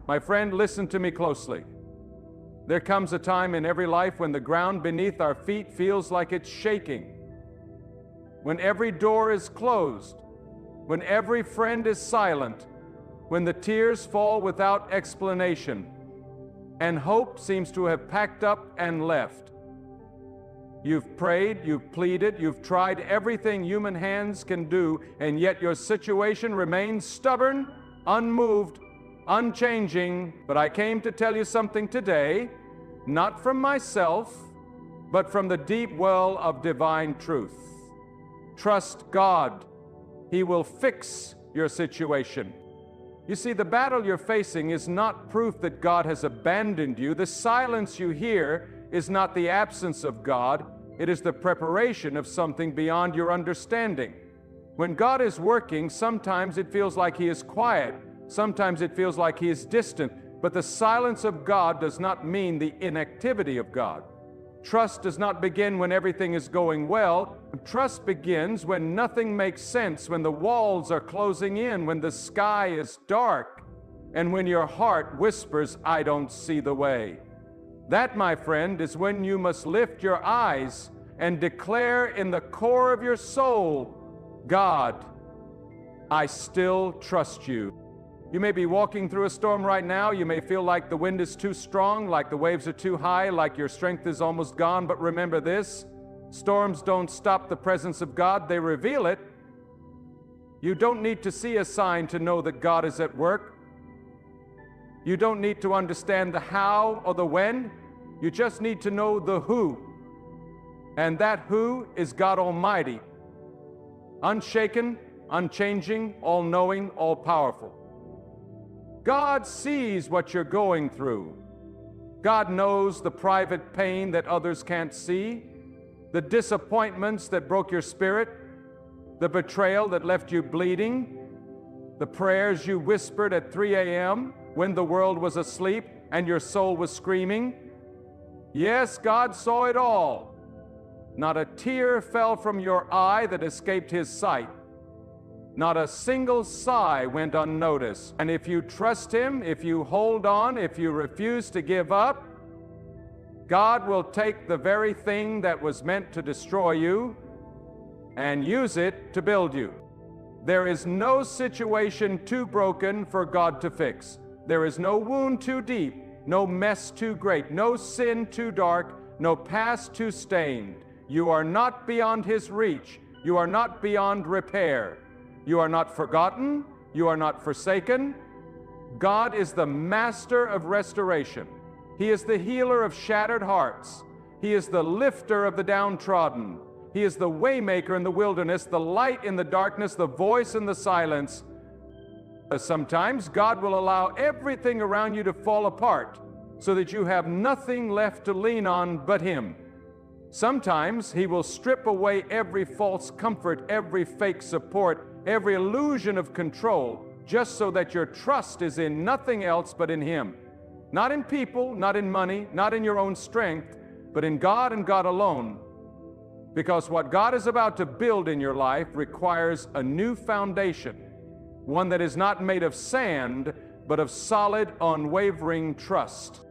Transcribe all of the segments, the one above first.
My friend, listen to me closely. There comes a time in every life when the ground beneath our feet feels like it's shaking, when every door is closed, when every friend is silent, when the tears fall without explanation, and hope seems to have packed up and left. You've prayed, you've pleaded, you've tried everything human hands can do, and yet your situation remains stubborn, unmoved, unchanging. But I came to tell you something today, not from myself, but from the deep well of divine truth. Trust God. He will fix your situation. You see, the battle you're facing is not proof that God has abandoned you. The silence you hear is not the absence of God. It is the preparation of something beyond your understanding. When God is working, sometimes it feels like He is quiet. Sometimes it feels like He is distant. But the silence of God does not mean the inactivity of God. Trust does not begin when everything is going well. Trust begins when nothing makes sense, when the walls are closing in, when the sky is dark, and when your heart whispers, "I don't see the way." That, my friend, is when you must lift your eyes and declare in the core of your soul, "God, I still trust you." You may be walking through a storm right now. You may feel like the wind is too strong, like the waves are too high, like your strength is almost gone. But remember this, storms don't stop the presence of God, they reveal it. You don't need to see a sign to know that God is at work. You don't need to understand the how or the when. You just need to know the who. And that who is God Almighty, unshaken, unchanging, all-knowing, all-powerful. God sees what you're going through. God knows the private pain that others can't see, the disappointments that broke your spirit, the betrayal that left you bleeding, the prayers you whispered at 3 a.m. when the world was asleep and your soul was screaming. Yes, God saw it all. Not a tear fell from your eye that escaped His sight. Not a single sigh went unnoticed. And if you trust Him, if you hold on, if you refuse to give up, God will take the very thing that was meant to destroy you and use it to build you. There is no situation too broken for God to fix. There is no wound too deep, no mess too great, no sin too dark, no past too stained. You are not beyond His reach. You are not beyond repair. You are not forgotten. You are not forsaken. God is the master of restoration. He is the healer of shattered hearts. He is the lifter of the downtrodden. He is the waymaker in the wilderness, the light in the darkness, the voice in the silence. Sometimes God will allow everything around you to fall apart so that you have nothing left to lean on but Him. Sometimes He will strip away every false comfort, every fake support, every illusion of control, just so that your trust is in nothing else but in Him. Not in people, not in money, not in your own strength, but in God and God alone. Because what God is about to build in your life requires a new foundation, one that is not made of sand, but of solid, unwavering trust.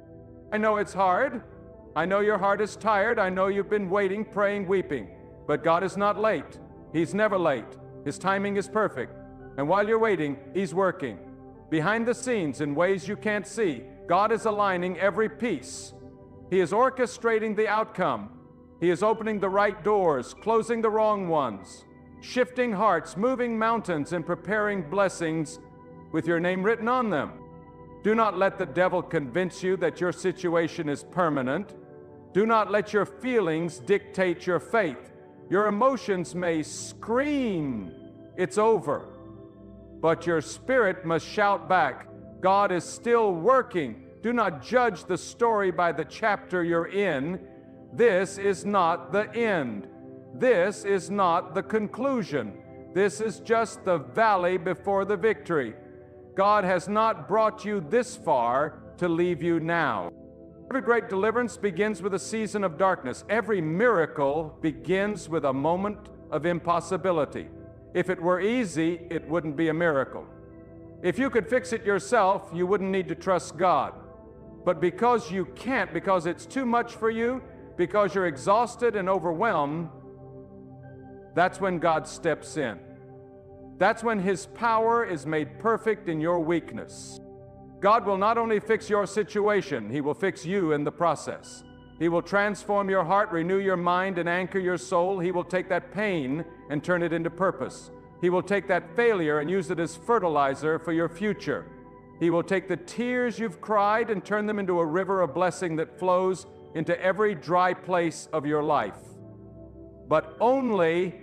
I know it's hard. I know your heart is tired. I know you've been waiting, praying, weeping. But God is not late. He's never late. His timing is perfect. And while you're waiting, He's working. Behind the scenes in ways you can't see, God is aligning every piece. He is orchestrating the outcome. He is opening the right doors, closing the wrong ones, shifting hearts, moving mountains, and preparing blessings with your name written on them. Do not let the devil convince you that your situation is permanent. Do not let your feelings dictate your faith. Your emotions may scream, "It's over." But your spirit must shout back, "God is still working." Do not judge the story by the chapter you're in. This is not the end. This is not the conclusion. This is just the valley before the victory. God has not brought you this far to leave you now. Every great deliverance begins with a season of darkness. Every miracle begins with a moment of impossibility. If it were easy, it wouldn't be a miracle. If you could fix it yourself, you wouldn't need to trust God. But because you can't, because it's too much for you, because you're exhausted and overwhelmed, that's when God steps in. That's when His power is made perfect in your weakness. God will not only fix your situation, He will fix you in the process. He will transform your heart, renew your mind, and anchor your soul. He will take that pain and turn it into purpose. He will take that failure and use it as fertilizer for your future. He will take the tears you've cried and turn them into a river of blessing that flows into every dry place of your life. But only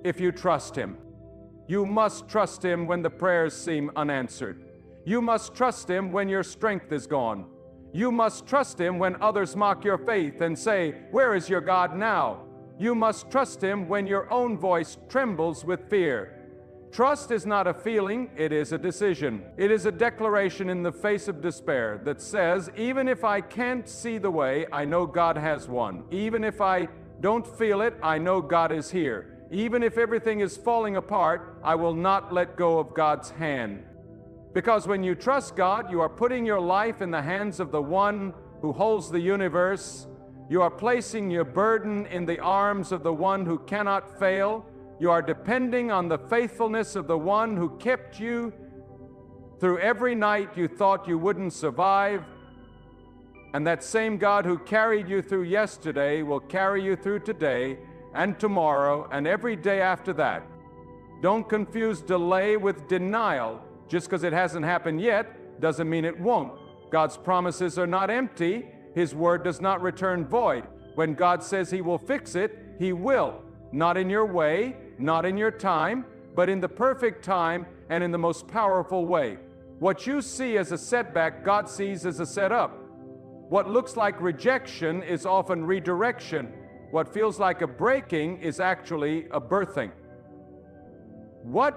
if you trust Him. You must trust Him when the prayers seem unanswered. You must trust Him when your strength is gone. You must trust Him when others mock your faith and say, "Where is your God now?" You must trust Him when your own voice trembles with fear. Trust is not a feeling, it is a decision. It is a declaration in the face of despair that says, even if I can't see the way, I know God has one. Even if I don't feel it, I know God is here. Even if everything is falling apart, I will not let go of God's hand. Because when you trust God, you are putting your life in the hands of the one who holds the universe. You are placing your burden in the arms of the one who cannot fail. You are depending on the faithfulness of the one who kept you through every night you thought you wouldn't survive. And that same God who carried you through yesterday will carry you through today and tomorrow and every day after that. Don't confuse delay with denial. Just because it hasn't happened yet doesn't mean it won't. God's promises are not empty. His word does not return void. When God says He will fix it, He will. Not in your way, not in your time, but in the perfect time and in the most powerful way. What you see as a setback, God sees as a setup. What looks like rejection is often redirection. What feels like a breaking is actually a birthing. What?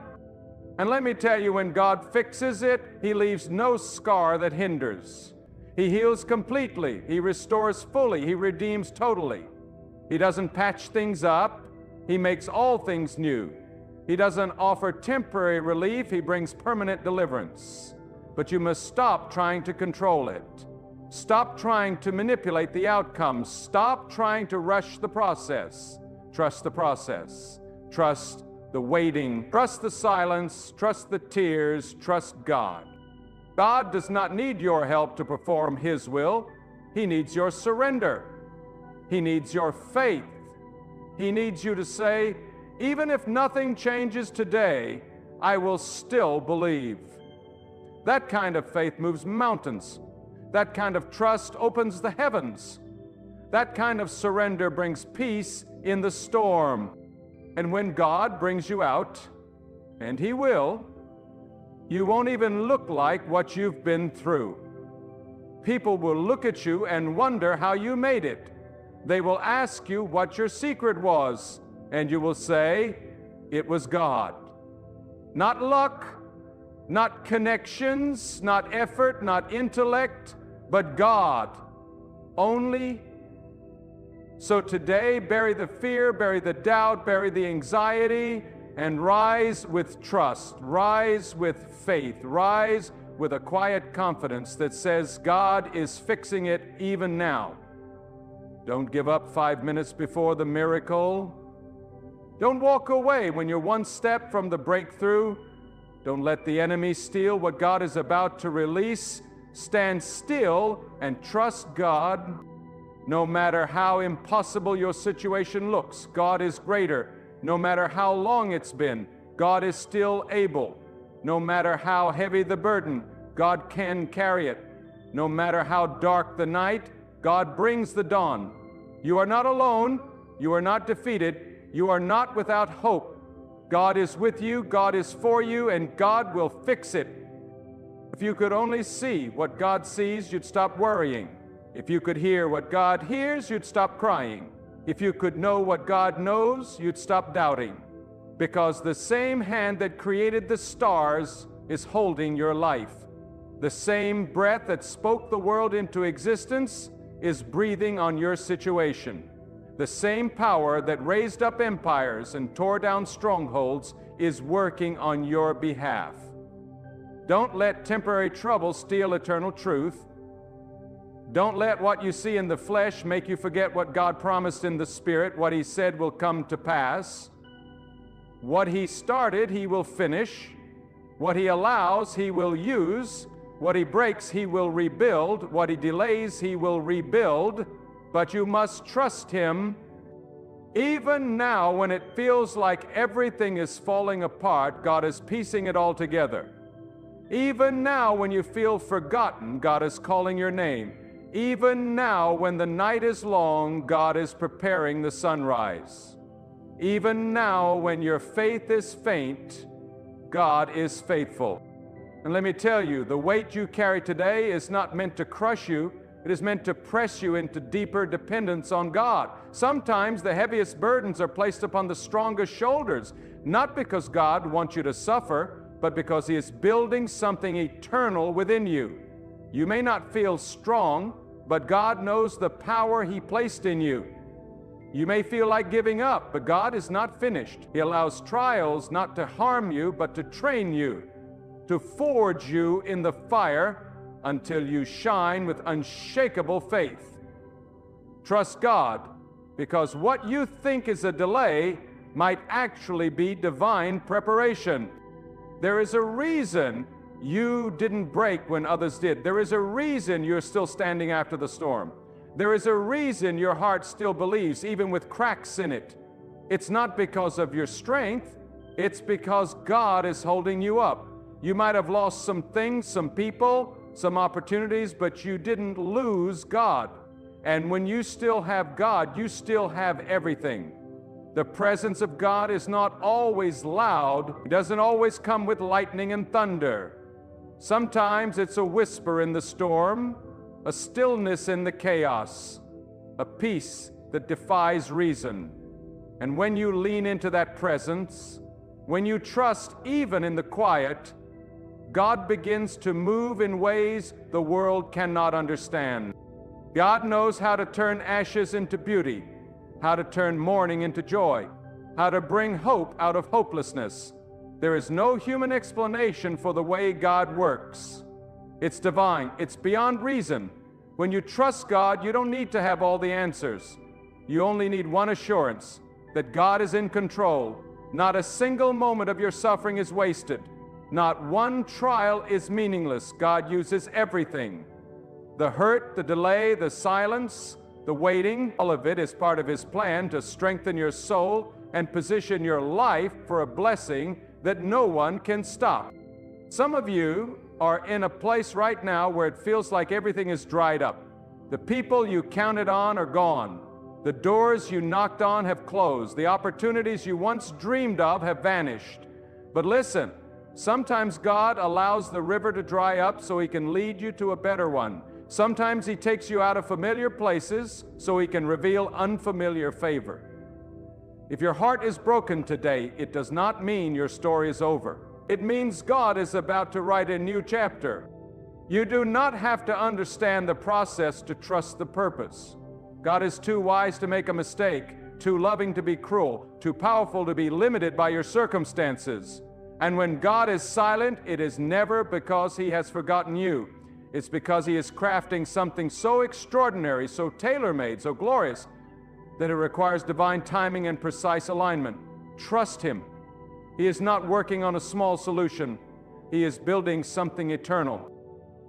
And let me tell you, when God fixes it, He leaves no scar that hinders. He heals completely. He restores fully. He redeems totally. He doesn't patch things up. He makes all things new. He doesn't offer temporary relief. He brings permanent deliverance. But you must stop trying to control it. Stop trying to manipulate the outcomes. Stop trying to rush the process. Trust the process. Trust the waiting. Trust the silence. Trust the tears. Trust God. God does not need your help to perform His will. He needs your surrender. He needs your faith. He needs you to say, even if nothing changes today, I will still believe. That kind of faith moves mountains. That kind of trust opens the heavens. That kind of surrender brings peace in the storm. And when God brings you out, and He will, you won't even look like what you've been through. People will look at you and wonder how you made it. They will ask you what your secret was, and you will say, it was God. Not luck, not connections, not effort, not intellect, but God only. So today, bury the fear, bury the doubt, bury the anxiety, and rise with trust, rise with faith, rise with a quiet confidence that says God is fixing it even now. Don't give up 5 minutes before the miracle. Don't walk away when you're one step from the breakthrough. Don't let the enemy steal what God is about to release. Stand still and trust God. No matter how impossible your situation looks, God is greater. No matter how long it's been, God is still able. No matter how heavy the burden, God can carry it. No matter how dark the night, God brings the dawn. You are not alone. You are not defeated. You are not without hope. God is with you, God is for you, and God will fix it. If you could only see what God sees, you'd stop worrying. If you could hear what God hears, you'd stop crying. If you could know what God knows, you'd stop doubting. Because the same hand that created the stars is holding your life. The same breath that spoke the world into existence is breathing on your situation. The same power that raised up empires and tore down strongholds is working on your behalf. Don't let temporary trouble steal eternal truth. Don't let what you see in the flesh make you forget what God promised in the Spirit, what He said will come to pass. What He started, He will finish. What He allows, He will use. What He breaks, He will rebuild. What He delays, He will rebuild. But you must trust Him. Even now, when it feels like everything is falling apart, God is piecing it all together. Even now, when you feel forgotten, God is calling your name. Even now, when the night is long, God is preparing the sunrise. Even now, when your faith is faint, God is faithful. And let me tell you, the weight you carry today is not meant to crush you. It is meant to press you into deeper dependence on God. Sometimes the heaviest burdens are placed upon the strongest shoulders, not because God wants you to suffer, but because He is building something eternal within you. You may not feel strong, but God knows the power He placed in you. You may feel like giving up, but God is not finished. He allows trials not to harm you, but to train you, to forge you in the fire until you shine with unshakable faith. Trust God, because what you think is a delay might actually be divine preparation. There is a reason you didn't break when others did. There is a reason you're still standing after the storm. There is a reason your heart still believes, even with cracks in it. It's not because of your strength, it's because God is holding you up. You might have lost some things, some people, some opportunities, but you didn't lose God. And when you still have God, you still have everything. The presence of God is not always loud. It doesn't always come with lightning and thunder. Sometimes it's a whisper in the storm, a stillness in the chaos, a peace that defies reason. And when you lean into that presence, when you trust even in the quiet, God begins to move in ways the world cannot understand. God knows how to turn ashes into beauty, how to turn mourning into joy, how to bring hope out of hopelessness. There is no human explanation for the way God works. It's divine. It's beyond reason. When you trust God, you don't need to have all the answers. You only need one assurance, that God is in control. Not a single moment of your suffering is wasted. Not one trial is meaningless. God uses everything. The hurt, the delay, the silence, the waiting, all of it is part of His plan to strengthen your soul and position your life for a blessing that no one can stop. Some of you are in a place right now where it feels like everything is dried up. The people you counted on are gone. The doors you knocked on have closed. The opportunities you once dreamed of have vanished. But listen, sometimes God allows the river to dry up so He can lead you to a better one. Sometimes He takes you out of familiar places so He can reveal unfamiliar favor. If your heart is broken today, it does not mean your story is over. It means God is about to write a new chapter. You do not have to understand the process to trust the purpose. God is too wise to make a mistake, too loving to be cruel, too powerful to be limited by your circumstances. And when God is silent, it is never because He has forgotten you. It's because He is crafting something so extraordinary, so tailor-made, so glorious, that it requires divine timing and precise alignment. Trust Him. He is not working on a small solution. He is building something eternal.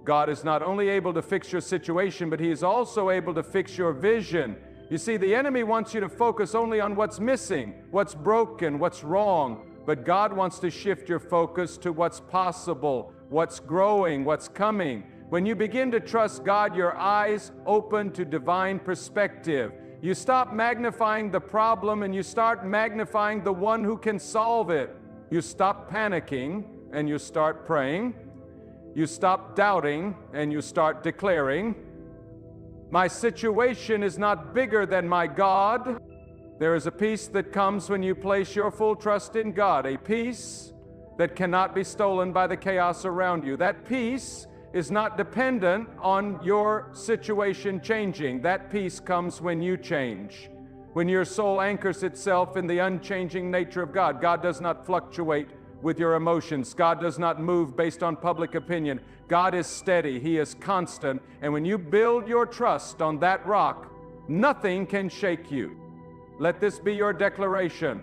God is not only able to fix your situation, but He is also able to fix your vision. You see, the enemy wants you to focus only on what's missing, what's broken, what's wrong. But God wants to shift your focus to what's possible, what's growing, what's coming. When you begin to trust God, your eyes open to divine perspective. You stop magnifying the problem and you start magnifying the one who can solve it. You stop panicking and you start praying. You stop doubting and you start declaring, my situation is not bigger than my God. There is a peace that comes when you place your full trust in God, a peace that cannot be stolen by the chaos around you. That peace is not dependent on your situation changing. That peace comes when you change, when your soul anchors itself in the unchanging nature of God. God does not fluctuate with your emotions. God does not move based on public opinion. God is steady. He is constant. And when you build your trust on that rock, nothing can shake you. Let this be your declaration.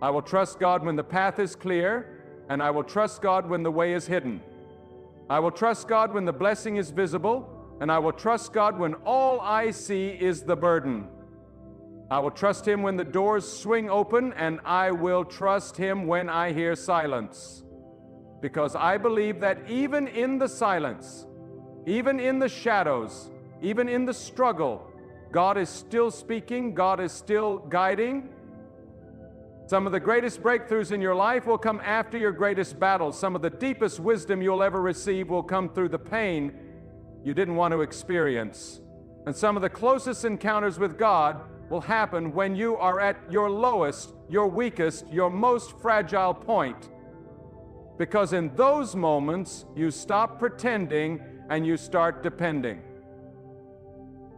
I will trust God when the path is clear, and I will trust God when the way is hidden. I will trust God when the blessing is visible, and I will trust God when all I see is the burden. I will trust Him when the doors swing open, and I will trust Him when I hear silence. Because I believe that even in the silence, even in the shadows, even in the struggle, God is still speaking, God is still guiding. Some of the greatest breakthroughs in your life will come after your greatest battles. Some of the deepest wisdom you'll ever receive will come through the pain you didn't want to experience. And some of the closest encounters with God will happen when you are at your lowest, your weakest, your most fragile point. Because in those moments, you stop pretending and you start depending.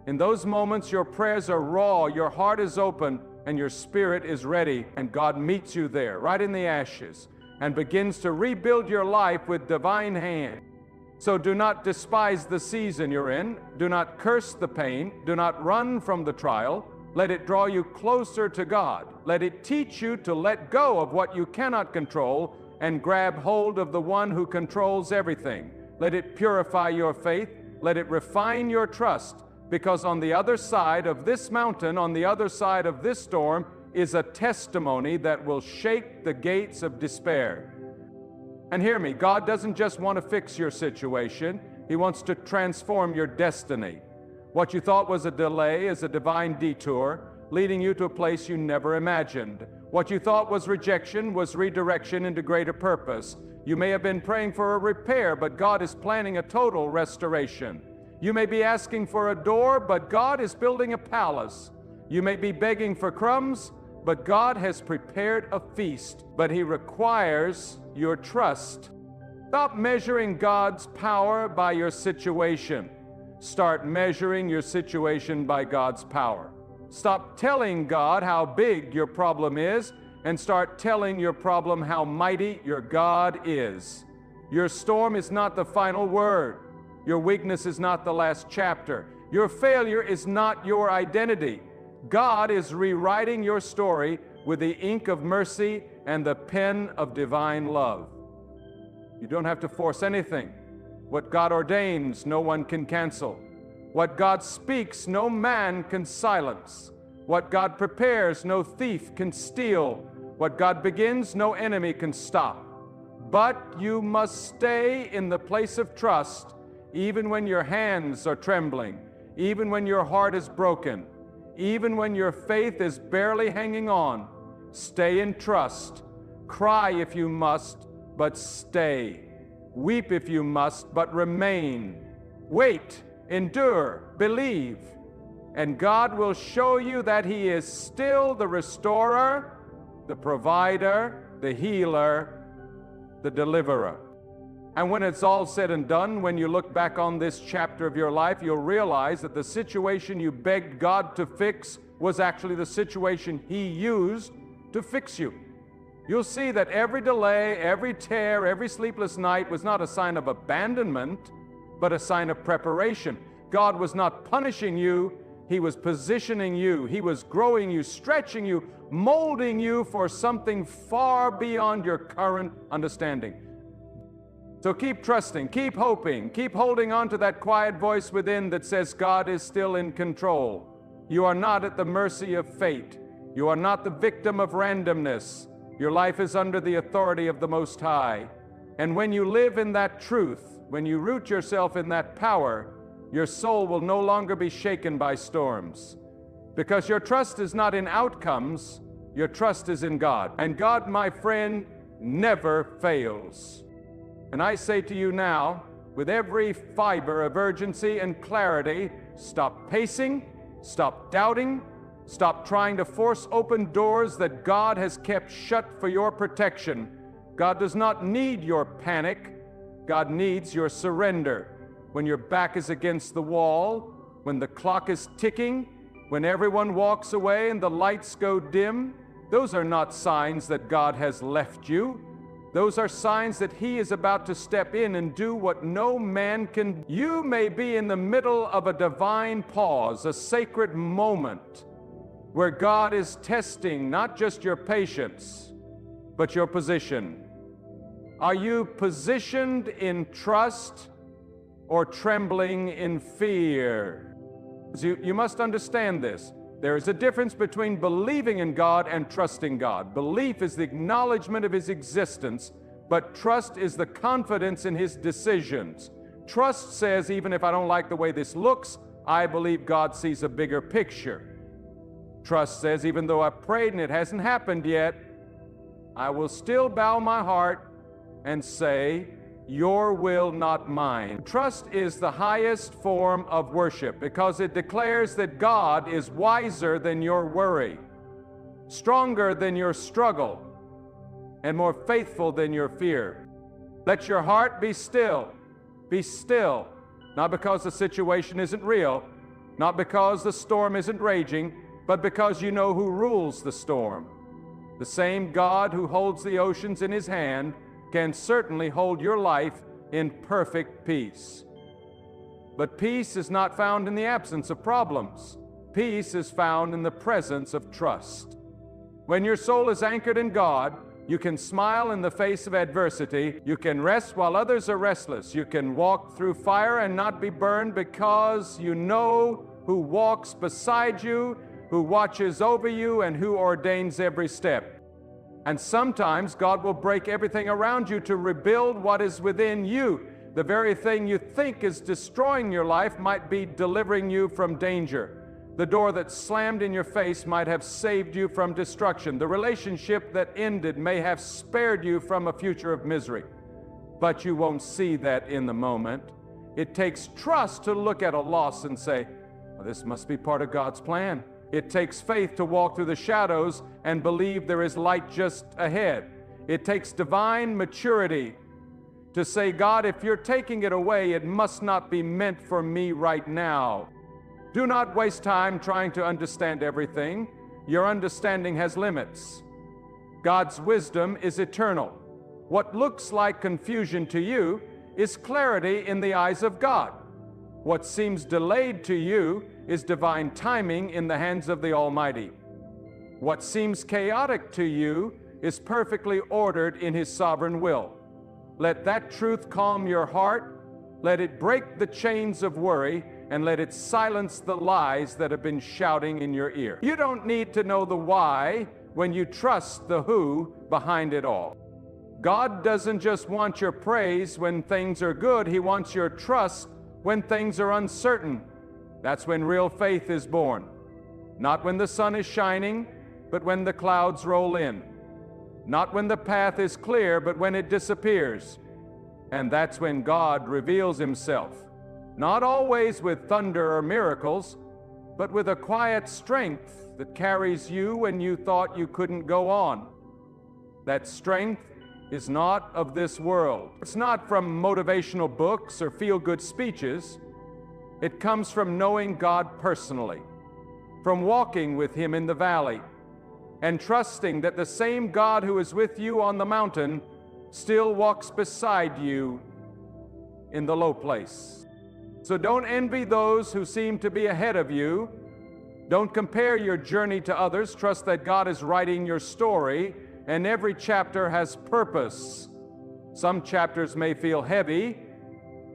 In those moments, your prayers are raw, your heart is open, and your spirit is ready, and God meets you there, right in the ashes, and begins to rebuild your life with divine hand. So do not despise the season you're in. Do not curse the pain. Do not run from the trial. Let it draw you closer to God. Let it teach you to let go of what you cannot control and grab hold of the one who controls everything. Let it purify your faith. Let it refine your trust. Because on the other side of this mountain, on the other side of this storm, is a testimony that will shake the gates of despair. And hear me, God doesn't just want to fix your situation. He wants to transform your destiny. What you thought was a delay is a divine detour, leading you to a place you never imagined. What you thought was rejection was redirection into greater purpose. You may have been praying for a repair, but God is planning a total restoration. You may be asking for a door, but God is building a palace. You may be begging for crumbs, but God has prepared a feast. But He requires your trust. Stop measuring God's power by your situation. Start measuring your situation by God's power. Stop telling God how big your problem is, and start telling your problem how mighty your God is. Your storm is not the final word. Your weakness is not the last chapter. Your failure is not your identity. God is rewriting your story with the ink of mercy and the pen of divine love. You don't have to force anything. What God ordains, no one can cancel. What God speaks, no man can silence. What God prepares, no thief can steal. What God begins, no enemy can stop. But you must stay in the place of trust, even when your hands are trembling, even when your heart is broken, even when your faith is barely hanging on. Stay in trust. Cry if you must, but stay. Weep if you must, but remain. Wait, endure, believe, and God will show you that He is still the restorer, the provider, the healer, the deliverer. And when it's all said and done, when you look back on this chapter of your life, you'll realize that the situation you begged God to fix was actually the situation He used to fix you. You'll see that every delay, every tear, every sleepless night was not a sign of abandonment, but a sign of preparation. God was not punishing you, He was positioning you. He was growing you, stretching you, molding you for something far beyond your current understanding. So keep trusting, keep hoping, keep holding on to that quiet voice within that says God is still in control. You are not at the mercy of fate. You are not the victim of randomness. Your life is under the authority of the Most High. And when you live in that truth, when you root yourself in that power, your soul will no longer be shaken by storms. Because your trust is not in outcomes, your trust is in God. And God, my friend, never fails. And I say to you now, with every fiber of urgency and clarity, stop pacing, stop doubting, stop trying to force open doors that God has kept shut for your protection. God does not need your panic. God needs your surrender. When your back is against the wall, when the clock is ticking, when everyone walks away and the lights go dim, those are not signs that God has left you. Those are signs that He is about to step in and do what no man can. You may be in the middle of a divine pause, a sacred moment, where God is testing not just your patience, but your position. Are you positioned in trust or trembling in fear? You must understand this. There is a difference between believing in God and trusting God. Belief is the acknowledgement of His existence, but trust is the confidence in His decisions. Trust says, even if I don't like the way this looks, I believe God sees a bigger picture. Trust says, even though I prayed and it hasn't happened yet, I will still bow my heart and say, your will, not mine. Trust is the highest form of worship because it declares that God is wiser than your worry, stronger than your struggle, and more faithful than your fear. Let your heart be still. Be still, not because the situation isn't real, not because the storm isn't raging, but because you know who rules the storm. The same God who holds the oceans in His hand can certainly hold your life in perfect peace. But peace is not found in the absence of problems. Peace is found in the presence of trust. When your soul is anchored in God, you can smile in the face of adversity. You can rest while others are restless. You can walk through fire and not be burned because you know who walks beside you, who watches over you, and who ordains every step. And sometimes God will break everything around you to rebuild what is within you. The very thing you think is destroying your life might be delivering you from danger. The door that slammed in your face might have saved you from destruction. The relationship that ended may have spared you from a future of misery. But you won't see that in the moment. It takes trust to look at a loss and say, well, this must be part of God's plan. It takes faith to walk through the shadows and believe there is light just ahead. It takes divine maturity to say, God, if you're taking it away, it must not be meant for me right now. Do not waste time trying to understand everything. Your understanding has limits. God's wisdom is eternal. What looks like confusion to you is clarity in the eyes of God. What seems delayed to you is divine timing in the hands of the Almighty. What seems chaotic to you is perfectly ordered in His sovereign will. Let that truth calm your heart. Let it break the chains of worry, and let it silence the lies that have been shouting in your ear. You don't need to know the why when you trust the who behind it all. God doesn't just want your praise when things are good. He wants your trust when things are uncertain. That's when real faith is born. Not when the sun is shining, but when the clouds roll in. Not when the path is clear, but when it disappears. And that's when God reveals Himself. Not always with thunder or miracles, but with a quiet strength that carries you when you thought you couldn't go on. That strength is not of this world. It's not from motivational books or feel-good speeches. It comes from knowing God personally, from walking with Him in the valley, and trusting that the same God who is with you on the mountain still walks beside you in the low place. So don't envy those who seem to be ahead of you. Don't compare your journey to others. Trust that God is writing your story, and every chapter has purpose. Some chapters may feel heavy.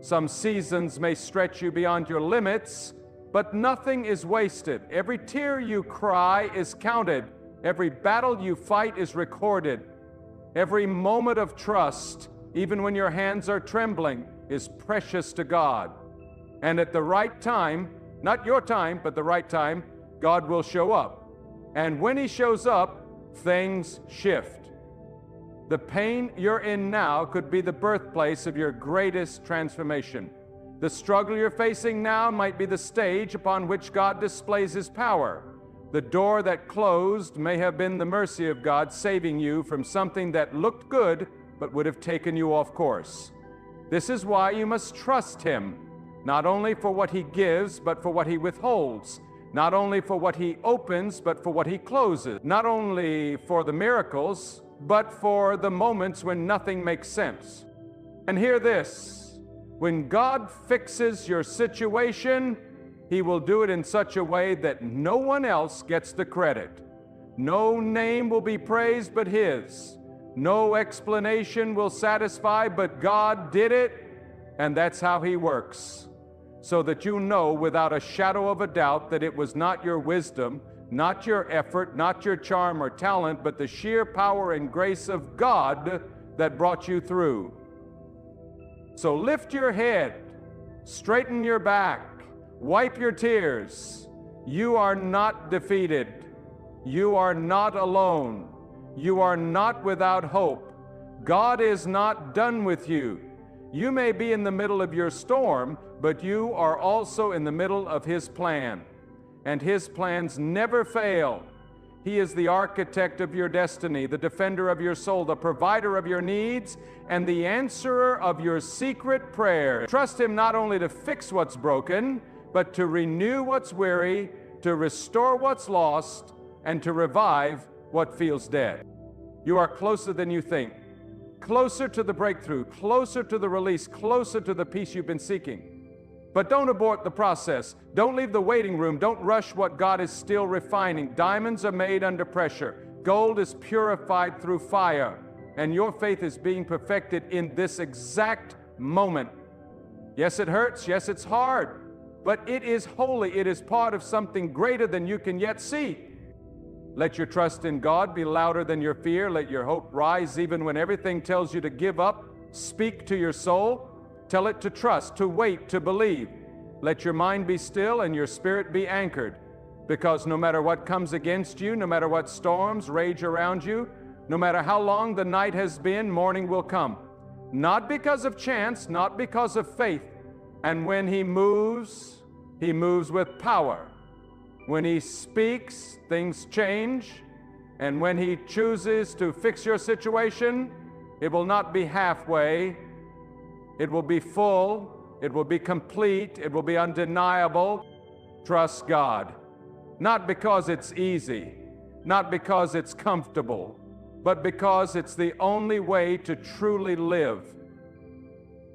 Some seasons may stretch you beyond your limits, but nothing is wasted. Every tear you cry is counted. Every battle you fight is recorded. Every moment of trust, even when your hands are trembling, is precious to God. And at the right time, not your time, but the right time, God will show up. And when He shows up, things shift. The pain you're in now could be the birthplace of your greatest transformation. The struggle you're facing now might be the stage upon which God displays His power. The door that closed may have been the mercy of God saving you from something that looked good but would have taken you off course. This is why you must trust Him, not only for what He gives, but for what He withholds. Not only for what He opens, but for what He closes. Not only for the miracles, but for the moments when nothing makes sense. And hear this, when God fixes your situation, He will do it in such a way that no one else gets the credit. No name will be praised but His. No explanation will satisfy, but God did it, and that's how He works. So that you know without a shadow of a doubt that it was not your wisdom, not your effort, not your charm or talent, but the sheer power and grace of God that brought you through. So lift your head, straighten your back, wipe your tears. You are not defeated. You are not alone. You are not without hope. God is not done with you. You may be in the middle of your storm, but you are also in the middle of His plan. And His plans never fail. He is the architect of your destiny, the defender of your soul, the provider of your needs, and the answerer of your secret prayer. Trust Him not only to fix what's broken, but to renew what's weary, to restore what's lost, and to revive what feels dead. You are closer than you think. Closer to the breakthrough, closer to the release, closer to the peace you've been seeking. But don't abort the process. Don't leave the waiting room. Don't rush what God is still refining. Diamonds are made under pressure. Gold is purified through fire. And your faith is being perfected in this exact moment. Yes, it hurts. Yes, it's hard. But it is holy. It is part of something greater than you can yet see. Let your trust in God be louder than your fear. Let your hope rise even when everything tells you to give up. Speak to your soul. Tell it to trust, to wait, to believe. Let your mind be still and your spirit be anchored. Because no matter what comes against you, no matter what storms rage around you, no matter how long the night has been, morning will come. Not because of chance, not because of faith. And when He moves with power. When He speaks, things change. And when He chooses to fix your situation, it will not be halfway. It will be full. It will be complete. It will be undeniable. Trust God. Not because it's easy, not because it's comfortable, but because it's the only way to truly live.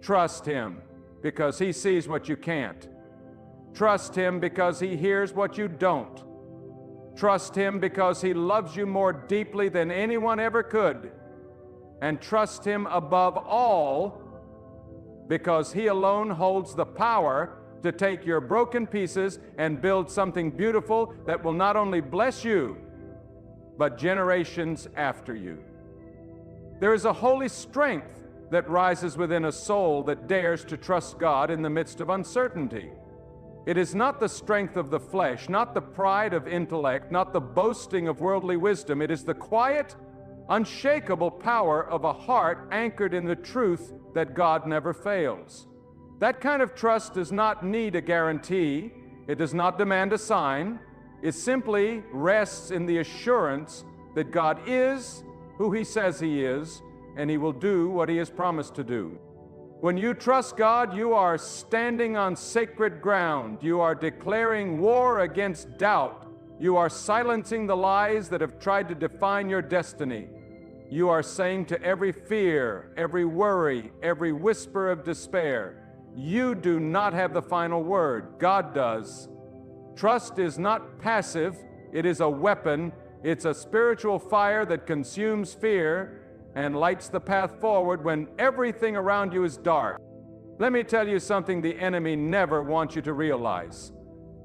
Trust Him because He sees what you can't. Trust Him because He hears what you don't. Trust Him because He loves you more deeply than anyone ever could. And trust Him above all because He alone holds the power to take your broken pieces and build something beautiful that will not only bless you, but generations after you. There is a holy strength that rises within a soul that dares to trust God in the midst of uncertainty. It is not the strength of the flesh, not the pride of intellect, not the boasting of worldly wisdom. It is the quiet, unshakable power of a heart anchored in the truth that God never fails. That kind of trust does not need a guarantee. It does not demand a sign. It simply rests in the assurance that God is who He says He is, and He will do what He has promised to do. When you trust God, you are standing on sacred ground. You are declaring war against doubt. You are silencing the lies that have tried to define your destiny. You are saying to every fear, every worry, every whisper of despair, you do not have the final word. God does. Trust is not passive. It is a weapon. It's a spiritual fire that consumes fear and lights the path forward when everything around you is dark. Let me tell you something the enemy never wants you to realize.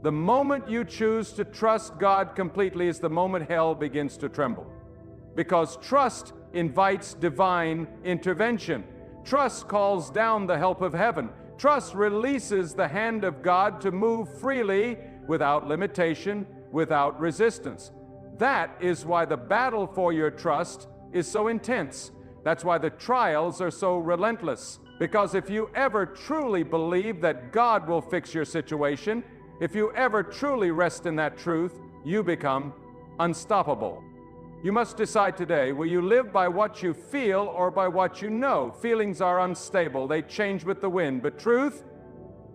The moment you choose to trust God completely is the moment hell begins to tremble. Because trust invites divine intervention. Trust calls down the help of heaven. Trust releases the hand of God to move freely without limitation, without resistance. That is why the battle for your trust is so intense. That's why the trials are so relentless. Because if you ever truly believe that God will fix your situation, if you ever truly rest in that truth, you become unstoppable. You must decide today, will you live by what you feel or by what you know? Feelings are unstable. They change with the wind. But truth,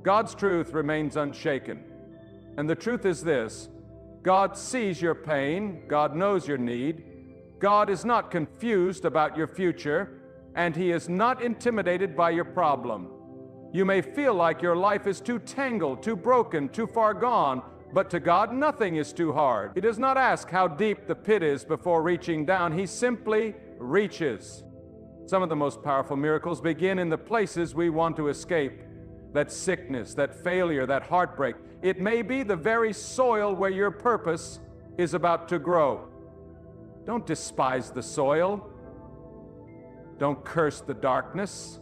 God's truth remains unshaken. And the truth is this: God sees your pain. God knows your need. God is not confused about your future, and He is not intimidated by your problem. You may feel like your life is too tangled, too broken, too far gone, but to God, nothing is too hard. He does not ask how deep the pit is before reaching down. He simply reaches. Some of the most powerful miracles begin in the places we want to escape. That sickness, that failure, that heartbreak. It may be the very soil where your purpose is about to grow. Don't despise the soil. Don't curse the darkness.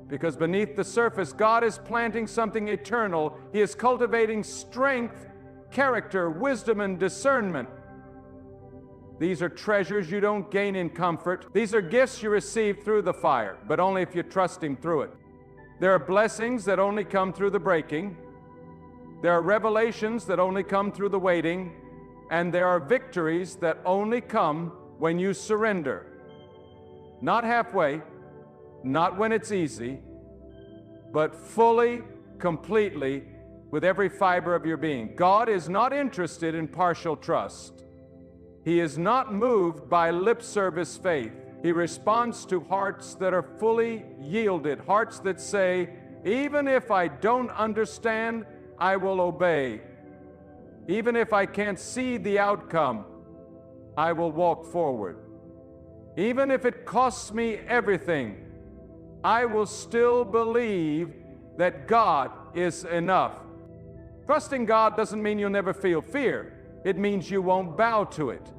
Because beneath the surface, God is planting something eternal. He is cultivating strength, character, wisdom, and discernment. These are treasures you don't gain in comfort. These are gifts you receive through the fire, but only if you trust Him through it. There are blessings that only come through the breaking. There are revelations that only come through the waiting. And there are victories that only come when you surrender. Not halfway, not when it's easy, but fully, completely, with every fiber of your being. God is not interested in partial trust. He is not moved by lip service faith. He responds to hearts that are fully yielded, hearts that say, even if I don't understand, I will obey. Even if I can't see the outcome, I will walk forward. Even if it costs me everything, I will still believe that God is enough. Trusting God doesn't mean you'll never feel fear. It means you won't bow to it.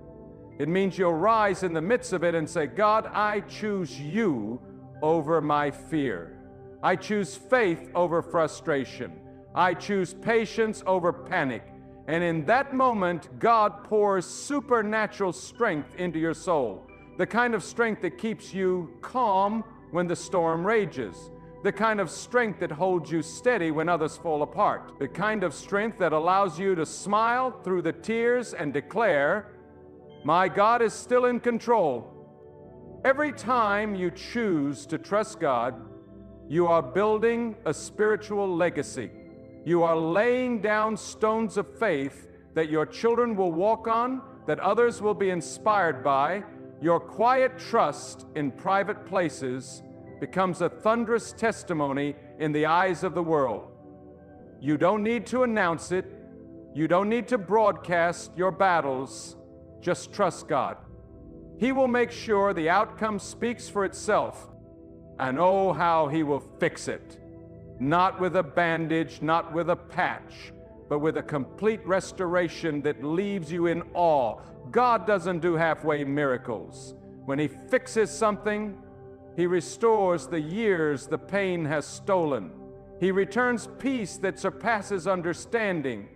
It means you'll rise in the midst of it and say, God, I choose you over my fear. I choose faith over frustration. I choose patience over panic. And in that moment, God pours supernatural strength into your soul. The kind of strength that keeps you calm when the storm rages. The kind of strength that holds you steady when others fall apart. The kind of strength that allows you to smile through the tears and declare, my God is still in control. Every time you choose to trust God, you are building a spiritual legacy. You are laying down stones of faith that your children will walk on, that others will be inspired by. Your quiet trust in private places becomes a thunderous testimony in the eyes of the world. You don't need to announce it. You don't need to broadcast your battles. Just trust God. He will make sure the outcome speaks for itself. And oh, how He will fix it. Not with a bandage, not with a patch, but with a complete restoration that leaves you in awe. God doesn't do halfway miracles. When He fixes something, He restores the years the pain has stolen. He returns peace that surpasses understanding.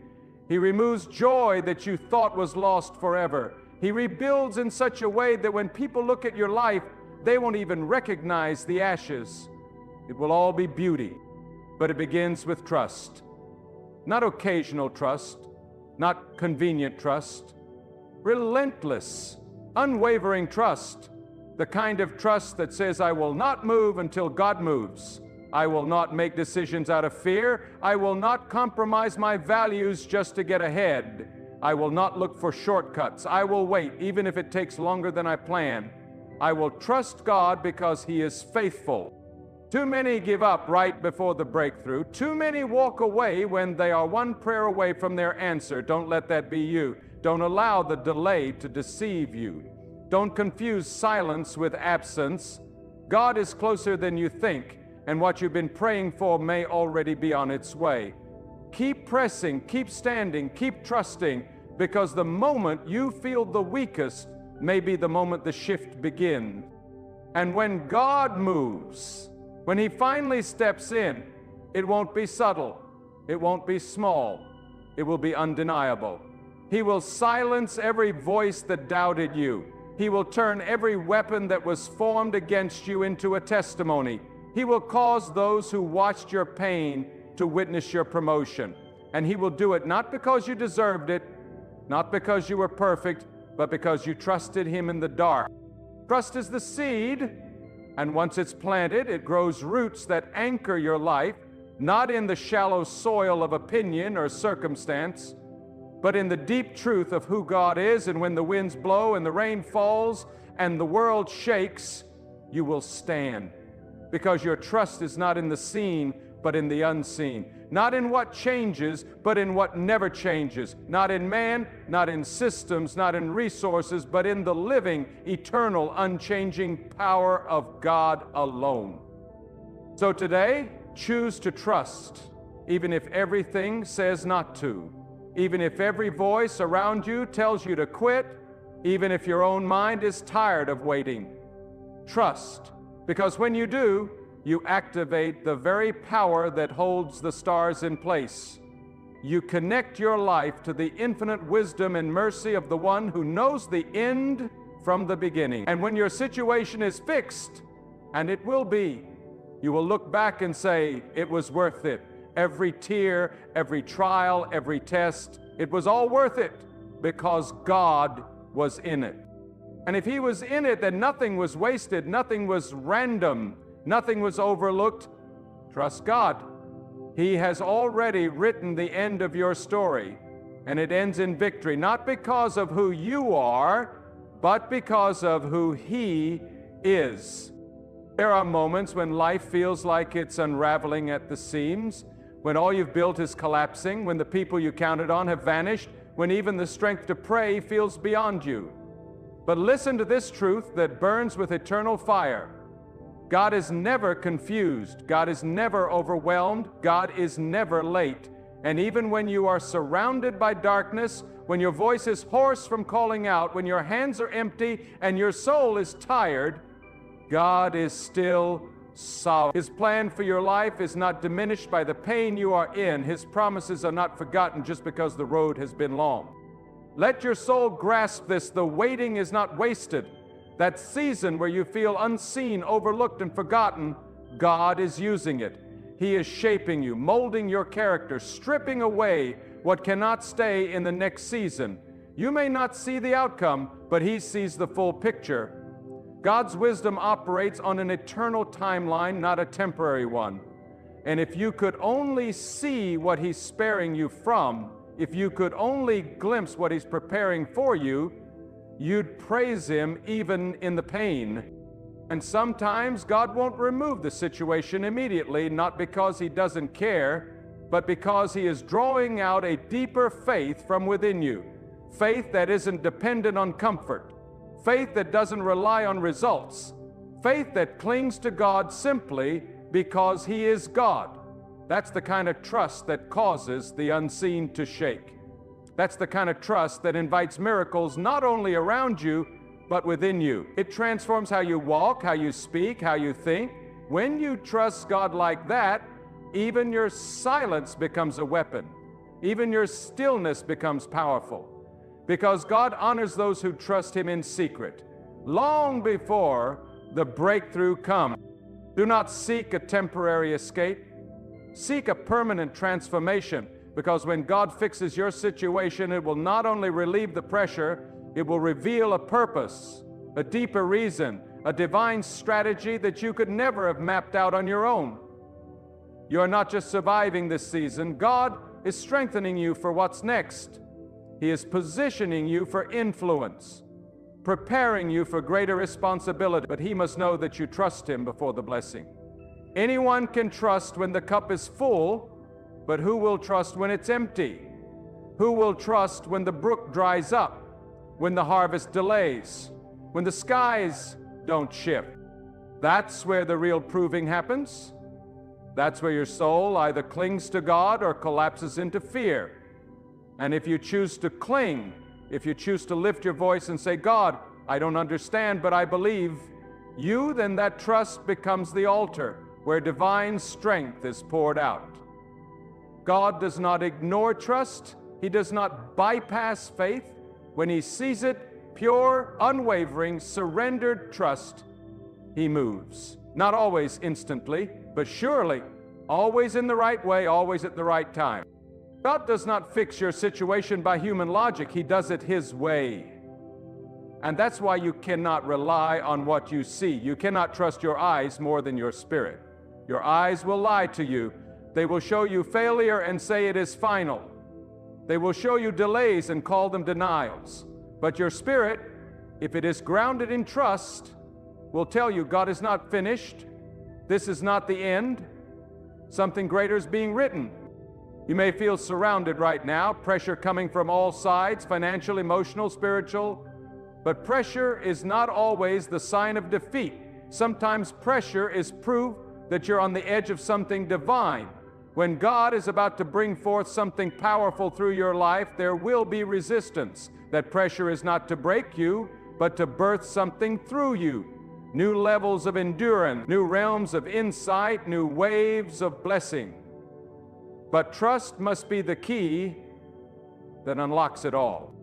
He removes joy that you thought was lost forever. He rebuilds in such a way that when people look at your life, they won't even recognize the ashes. It will all be beauty. But it begins with trust. Not occasional trust, not convenient trust. Relentless, unwavering trust. The kind of trust that says, I will not move until God moves. I will not make decisions out of fear. I will not compromise my values just to get ahead. I will not look for shortcuts. I will wait, even if it takes longer than I plan. I will trust God because He is faithful. Too many give up right before the breakthrough. Too many walk away when they are one prayer away from their answer. Don't let that be you. Don't allow the delay to deceive you. Don't confuse silence with absence. God is closer than you think, and what you've been praying for may already be on its way. Keep pressing, keep standing, keep trusting, because the moment you feel the weakest may be the moment the shift begins. And when God moves, when He finally steps in, it won't be subtle, it won't be small, it will be undeniable. He will silence every voice that doubted you. He will turn every weapon that was formed against you into a testimony. He will cause those who watched your pain to witness your promotion. And He will do it not because you deserved it, not because you were perfect, but because you trusted Him in the dark. Trust is the seed, and once it's planted, it grows roots that anchor your life, not in the shallow soil of opinion or circumstance, but in the deep truth of who God is, and when the winds blow and the rain falls and the world shakes, you will stand. Because your trust is not in the seen, but in the unseen. Not in what changes, but in what never changes. Not in man, not in systems, not in resources, but in the living, eternal, unchanging power of God alone. So today, choose to trust, even if everything says not to. Even if every voice around you tells you to quit, even if your own mind is tired of waiting. Trust, because when you do, you activate the very power that holds the stars in place. You connect your life to the infinite wisdom and mercy of the one who knows the end from the beginning. And when your situation is fixed, and it will be, you will look back and say, it was worth it. Every tear, every trial, every test, it was all worth it because God was in it. And if He was in it, then nothing was wasted, nothing was random, nothing was overlooked. Trust God. He has already written the end of your story, and it ends in victory, not because of who you are, but because of who He is. There are moments when life feels like it's unraveling at the seams, when all you've built is collapsing, when the people you counted on have vanished, when even the strength to pray feels beyond you. But listen to this truth that burns with eternal fire. God is never confused. God is never overwhelmed. God is never late. And even when you are surrounded by darkness, when your voice is hoarse from calling out, when your hands are empty and your soul is tired, God is still sovereign. His plan for your life is not diminished by the pain you are in. His promises are not forgotten just because the road has been long. Let your soul grasp this. The waiting is not wasted. That season where you feel unseen, overlooked, and forgotten, God is using it. He is shaping you, molding your character, stripping away what cannot stay in the next season. You may not see the outcome, but He sees the full picture. God's wisdom operates on an eternal timeline, not a temporary one. And if you could only see what He's sparing you from, if you could only glimpse what He's preparing for you, you'd praise Him even in the pain. And sometimes God won't remove the situation immediately, not because He doesn't care, but because He is drawing out a deeper faith from within you. Faith that isn't dependent on comfort. Faith that doesn't rely on results. Faith that clings to God simply because He is God. That's the kind of trust that causes the unseen to shake. That's the kind of trust that invites miracles not only around you, but within you. It transforms how you walk, how you speak, how you think. When you trust God like that, even your silence becomes a weapon. Even your stillness becomes powerful. Because God honors those who trust Him in secret, long before the breakthrough comes. Do not seek a temporary escape. Seek a permanent transformation, because when God fixes your situation, it will not only relieve the pressure, it will reveal a purpose, a deeper reason, a divine strategy that you could never have mapped out on your own. You are not just surviving this season. God is strengthening you for what's next. He is positioning you for influence, preparing you for greater responsibility, but He must know that you trust Him before the blessing. Anyone can trust when the cup is full, but who will trust when it's empty? Who will trust when the brook dries up, when the harvest delays, when the skies don't shift? That's where the real proving happens. That's where your soul either clings to God or collapses into fear. And if you choose to cling, if you choose to lift your voice and say, God, I don't understand, but I believe you, then that trust becomes the altar where divine strength is poured out. God does not ignore trust. He does not bypass faith. When He sees it, pure, unwavering, surrendered trust, He moves. Not always instantly, but surely, always in the right way, always at the right time. God does not fix your situation by human logic. He does it His way. And that's why you cannot rely on what you see. You cannot trust your eyes more than your spirit. Your eyes will lie to you. They will show you failure and say it is final. They will show you delays and call them denials. But your spirit, if it is grounded in trust, will tell you God is not finished. This is not the end. Something greater is being written. You may feel surrounded right now, pressure coming from all sides, financial, emotional, spiritual. But pressure is not always the sign of defeat. Sometimes pressure is proof that you're on the edge of something divine. When God is about to bring forth something powerful through your life, there will be resistance. That pressure is not to break you, but to birth something through you. New levels of endurance, new realms of insight, new waves of blessing. But trust must be the key that unlocks it all.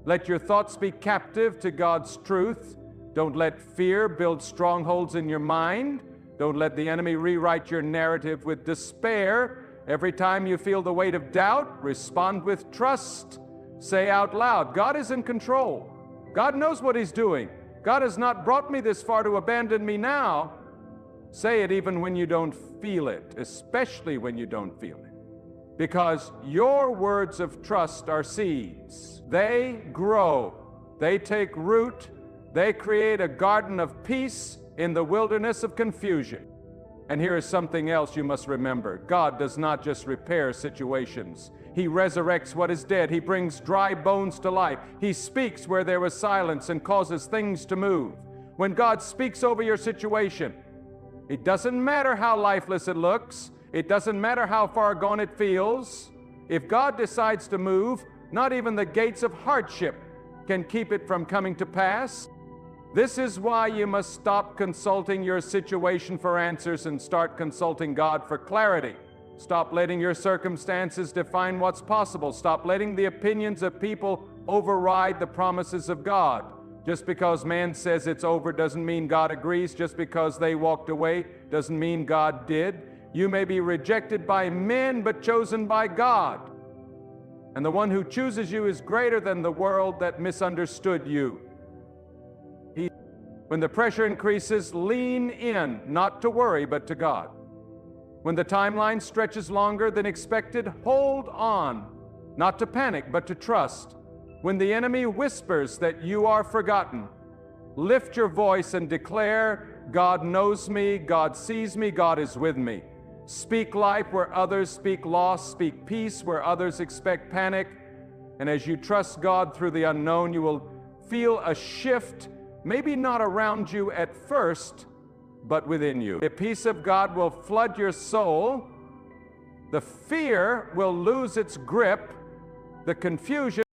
Let your thoughts be captive to God's truth. Don't let fear build strongholds in your mind. Don't let the enemy rewrite your narrative with despair. Every time you feel the weight of doubt, respond with trust. Say out loud, God is in control. God knows what He's doing. God has not brought me this far to abandon me now. Say it even when you don't feel it, especially when you don't feel it. Because your words of trust are seeds. They grow. They take root. They create a garden of peace in the wilderness of confusion. And here is something else you must remember. God does not just repair situations. He resurrects what is dead. He brings dry bones to life. He speaks where there was silence and causes things to move. When God speaks over your situation, it doesn't matter how lifeless it looks. It doesn't matter how far gone it feels. If God decides to move, not even the gates of hardship can keep it from coming to pass. This is why you must stop consulting your situation for answers and start consulting God for clarity. Stop letting your circumstances define what's possible. Stop letting the opinions of people override the promises of God. Just because man says it's over doesn't mean God agrees. Just because they walked away doesn't mean God did. You may be rejected by men, but chosen by God. And the one who chooses you is greater than the world that misunderstood you. When the pressure increases, lean in, not to worry, but to God. When the timeline stretches longer than expected, hold on, not to panic, but to trust. When the enemy whispers that you are forgotten, lift your voice and declare, God knows me, God sees me, God is with me. Speak life where others speak loss, speak peace where others expect panic. And as you trust God through the unknown, you will feel a shift, maybe not around you at first, but within you. The peace of God will flood your soul. The fear will lose its grip. The confusion